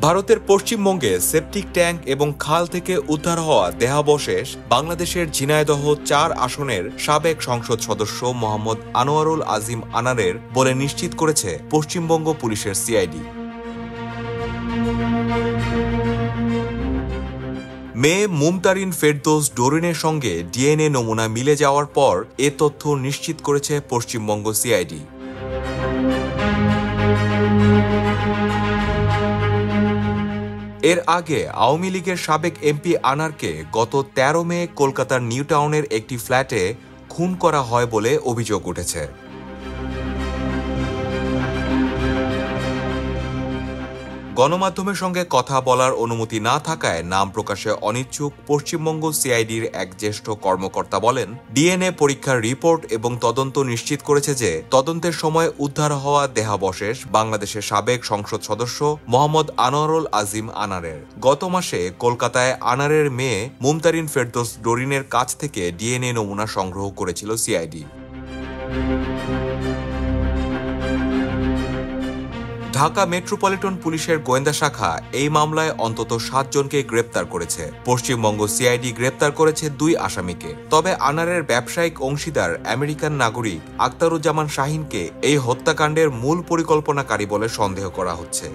ভারতের পশ্চিমবঙ্গে septic tank এবং খাল থেকে উদ্ধার হওয়া দেহাবশেষ বাংলাদেশের ঝিনাইদহ ৪ আসনের সাবেক সংসদ সদস্য মোহাম্মদ আনোয়ারুল আজিম আনারের বলে নিশ্চিত করেছে পশ্চিমবঙ্গ পুলিশের সিআইডি। মেয়ে মুমতারিন ফেরদৌস ডোরিনের সঙ্গে ডিএনএ নমুনা মিলে যাওয়ার পর এ তথ্য নিশ্চিত করেছে পশ্চিমবঙ্গ সিআইডি। এর আগে আওয়ামী লীগের সাবেক এমপি আনারকে গত ১৩ মে কলকাতার নিউ টাউনের একটি ফ্ল্যাটে খুন করা হয় বলে অভিযোগ উঠেছে। গণমাধ্যমের সঙ্গে কথা বলার অনুমতি না থাকায় নাম প্রকাশে অনিচ্ছুক পশ্চিমবঙ্গ সিআইডির এক জ্যেষ্ঠ কর্মকর্তা বলেন, ডিএনএ পরীক্ষার রিপোর্ট এবং তদন্ত নিশ্চিত করেছে যে তদন্তের সময় উদ্ধার হওয়া দেহাবশেষ বাংলাদেশের সাবেক সংসদ সদস্য মোহাম্মদ আনোয়ারুল আজিম আনারের। গত মাসে কলকাতায় আনারের মেয়ে মুমতারিন ফেরদৌস ডোরিনের কাছ থেকে ডিএনএ নমুনা সংগ্রহ করেছিল সিআইডি। ঢাকা মেট্রোপলিটন পুলিশের গোয়েন্দা শাখা এই মামলায় অন্তত ৭ জনকে গ্রেপ্তার করেছে। পশ্চিমবঙ্গ সিআইডি গ্রেপ্তার করেছে ২ আসামিকে। তবে আনারের ব্যবসায়িক অংশীদার আমেরিকান নাগরিক আখতারুজ্জামান শাহিনকে এই হত্যাকাণ্ডের মূল পরিকল্পনাকারী বলে সন্দেহ করা হচ্ছে।